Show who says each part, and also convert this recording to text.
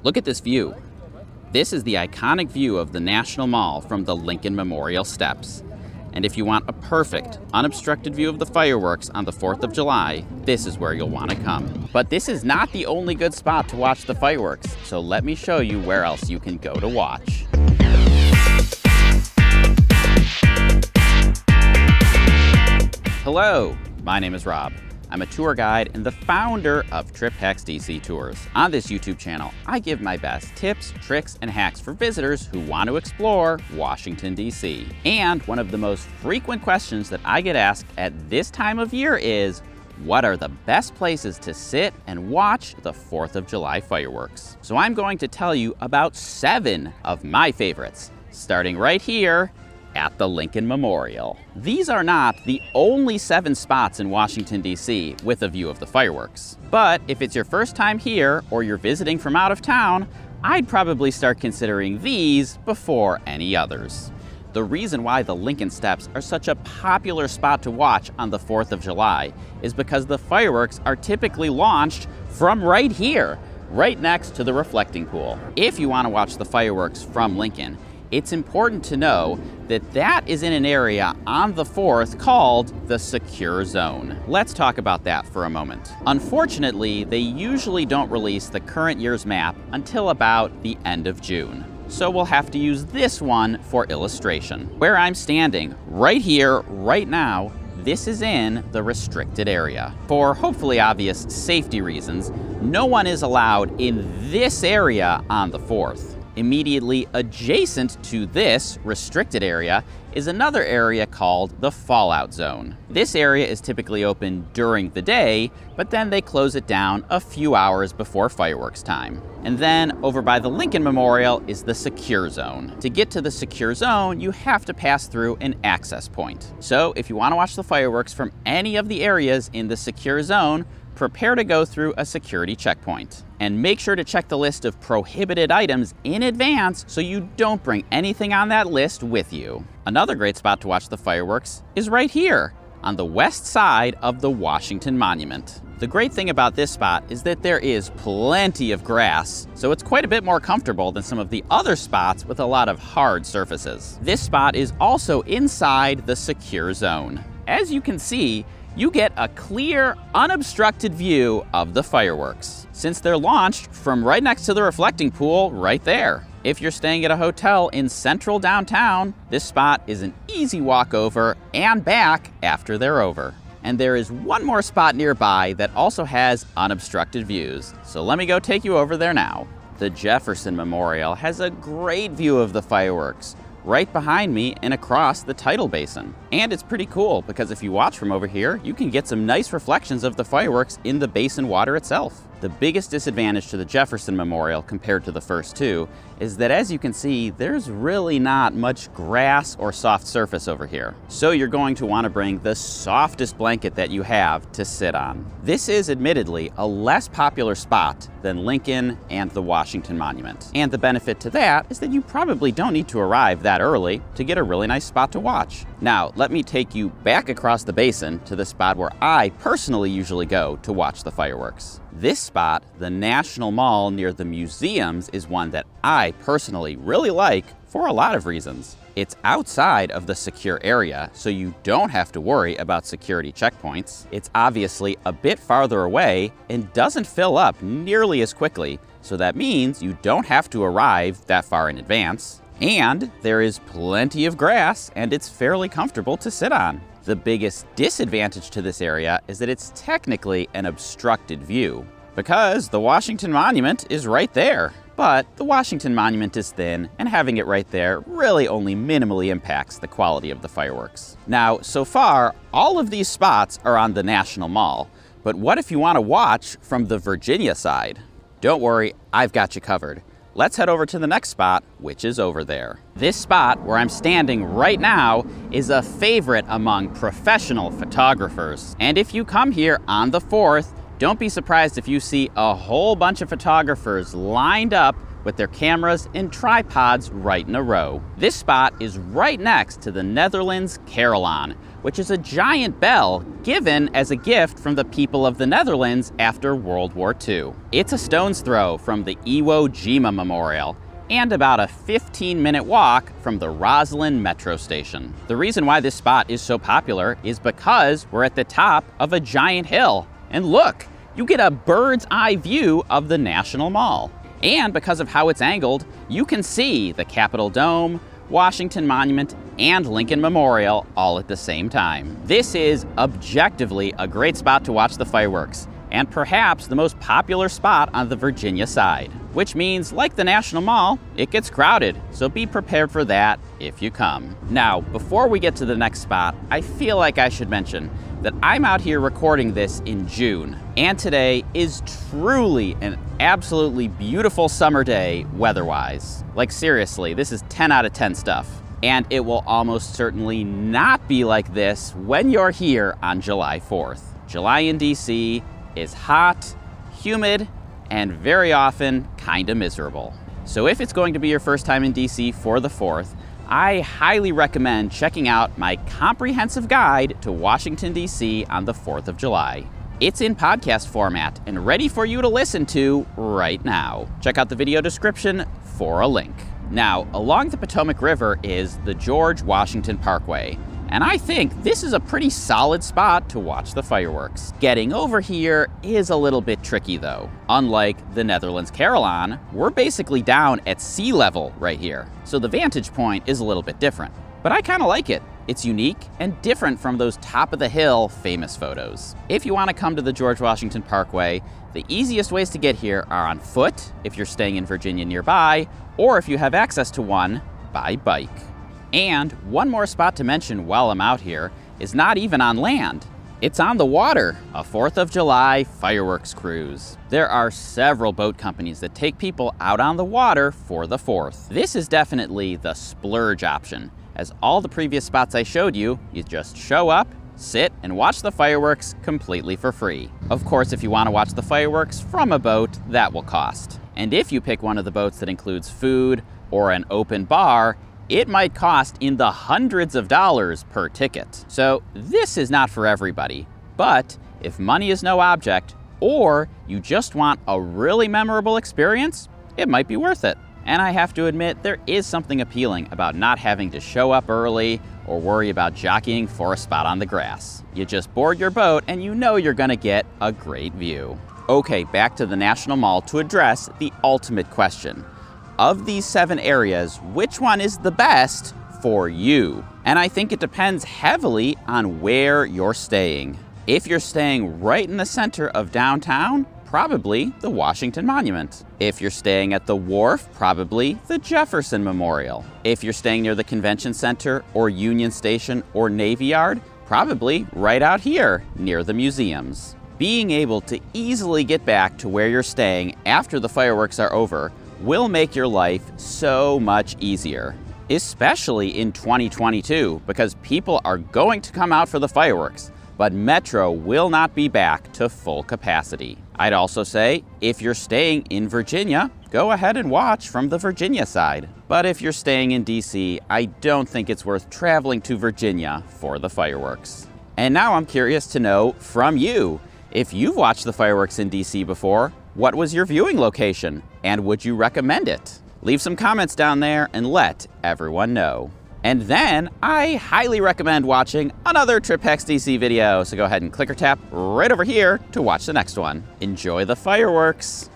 Speaker 1: Look at this view. This is the iconic view of the National Mall from the Lincoln Memorial steps. And if you want a perfect, unobstructed view of the fireworks on the 4th of July, this is where you'll want to come. But this is not the only good spot to watch the fireworks, so let me show you where else you can go to watch. Hello, my name is Rob. I'm a tour guide and the founder of Trip Hacks DC Tours. On this YouTube channel, I give my best tips, tricks, and hacks for visitors who want to explore Washington, DC. And one of the most frequent questions that I get asked at this time of year is, what are the best places to sit and watch the 4th of July fireworks? So I'm going to tell you about 7 of my favorites, starting right here at the Lincoln Memorial. These are not the only 7 spots in Washington, D.C. with a view of the fireworks. But if it's your first time here or you're visiting from out of town, I'd probably start considering these before any others. The reason why the Lincoln Steps are such a popular spot to watch on the 4th of July is because the fireworks are typically launched from right here, right next to the reflecting pool. If you want to watch the fireworks from Lincoln, it's important to know that that is in an area on the 4th called the Secure Zone. Let's talk about that for a moment. Unfortunately, they usually don't release the current year's map until about the end of June. So we'll have to use this one for illustration. Where I'm standing, right here, right now, this is in the restricted area. For hopefully obvious safety reasons, no one is allowed in this area on the 4th. Immediately adjacent to this restricted area is another area called the Fallout Zone. This area is typically open during the day, but then they close it down a few hours before fireworks time. And then over by the Lincoln Memorial is the Secure Zone. To get to the Secure Zone, you have to pass through an access point. So if you want to watch the fireworks from any of the areas in the Secure Zone, prepare to go through a security checkpoint. And make sure to check the list of prohibited items in advance so you don't bring anything on that list with you. Another great spot to watch the fireworks is right here, on the west side of the Washington Monument. The great thing about this spot is that there is plenty of grass, so it's quite a bit more comfortable than some of the other spots with a lot of hard surfaces. This spot is also inside the Secure Zone. As you can see, you get a clear, unobstructed view of the fireworks, since they're launched from right next to the reflecting pool right there. If you're staying at a hotel in central downtown, this spot is an easy walk over and back after they're over. And there is one more spot nearby that also has unobstructed views, so let me go take you over there now. The Jefferson Memorial has a great view of the fireworks, right behind me and across the tidal basin. And it's pretty cool because if you watch from over here, you can get some nice reflections of the fireworks in the basin water itself. The biggest disadvantage to the Jefferson Memorial compared to the first 2 is that, as you can see, there's really not much grass or soft surface over here. So you're going to want to bring the softest blanket that you have to sit on. This is admittedly a less popular spot than Lincoln and the Washington Monument. And the benefit to that is that you probably don't need to arrive that early to get a really nice spot to watch. Now, let me take you back across the basin to the spot where I personally usually go to watch the fireworks. This spot, the National Mall near the museums, is one that I personally really like for a lot of reasons. It's outside of the secure area, so you don't have to worry about security checkpoints. It's obviously a bit farther away and doesn't fill up nearly as quickly, so that means you don't have to arrive that far in advance. And there is plenty of grass, and it's fairly comfortable to sit on. The biggest disadvantage to this area is that it's technically an obstructed view, because the Washington Monument is right there. But the Washington Monument is thin, and having it right there really only minimally impacts the quality of the fireworks. Now, so far, all of these spots are on the National Mall, but what if you want to watch from the Virginia side? Don't worry, I've got you covered. Let's head over to the next spot, which is over there. This spot, where I'm standing right now, is a favorite among professional photographers. And if you come here on the 4th, don't be surprised if you see a whole bunch of photographers lined up with their cameras and tripods right in a row. This spot is right next to the Netherlands Carillon, which is a giant bell given as a gift from the people of the Netherlands after World War II. It's a stone's throw from the Iwo Jima Memorial, and about a 15-minute walk from the Roslyn metro station. The reason why this spot is so popular is because we're at the top of a giant hill. And look, you get a bird's eye view of the National Mall. And because of how it's angled, you can see the Capitol Dome, Washington Monument, and Lincoln Memorial all at the same time. This is objectively a great spot to watch the fireworks, and perhaps the most popular spot on the Virginia side, which means, like the National Mall, it gets crowded, so be prepared for that if you come. Now, before we get to the next spot, I feel like I should mention that I'm out here recording this in June, and today is truly an absolutely beautiful summer day weather-wise. Like seriously, this is 10 out of 10 stuff. And it will almost certainly not be like this when you're here on July 4th. July in DC is hot, humid, and very often kinda miserable. So if it's going to be your first time in DC for the 4th, I highly recommend checking out my comprehensive guide to Washington, DC on the 4th of July. It's in podcast format and ready for you to listen to right now. Check out the video description for a link. Now, along the Potomac River is the George Washington Parkway, and I think this is a pretty solid spot to watch the fireworks. Getting over here is a little bit tricky though. Unlike the Netherlands Carillon, we're basically down at sea level right here, so the vantage point is a little bit different. But I kinda like it. It's unique and different from those top of the hill famous photos. If you wanna come to the George Washington Parkway, the easiest ways to get here are on foot, if you're staying in Virginia nearby, or if you have access to one, by bike. And one more spot to mention while I'm out here is not even on land. It's on the water, a 4th of July fireworks cruise. There are several boat companies that take people out on the water for the 4th. This is definitely the splurge option, as all the previous spots I showed you, you just show up, sit, and watch the fireworks completely for free. Of course, if you want to watch the fireworks from a boat, that will cost. And if you pick one of the boats that includes food or an open bar, it might cost in the hundreds of dollars per ticket. So this is not for everybody, but if money is no object, or you just want a really memorable experience, it might be worth it. And I have to admit, there is something appealing about not having to show up early or worry about jockeying for a spot on the grass. You just board your boat and you know you're gonna get a great view. Okay, back to the National Mall to address the ultimate question. Of these 7 areas, which one is the best for you? And I think it depends heavily on where you're staying. If you're staying right in the center of downtown, probably the Washington Monument. If you're staying at the wharf, probably the Jefferson Memorial. If you're staying near the Convention Center or Union Station or Navy Yard, probably right out here near the museums. Being able to easily get back to where you're staying after the fireworks are over will make your life so much easier, especially in 2022, because people are going to come out for the fireworks, but Metro will not be back to full capacity. I'd also say, if you're staying in Virginia, go ahead and watch from the Virginia side. But if you're staying in DC, I don't think it's worth traveling to Virginia for the fireworks. And now I'm curious to know from you, if you've watched the fireworks in DC before, what was your viewing location, and would you recommend it? Leave some comments down there and let everyone know. And then I highly recommend watching another Trip Hacks DC video, so go ahead and click or tap right over here to watch the next one. Enjoy the fireworks!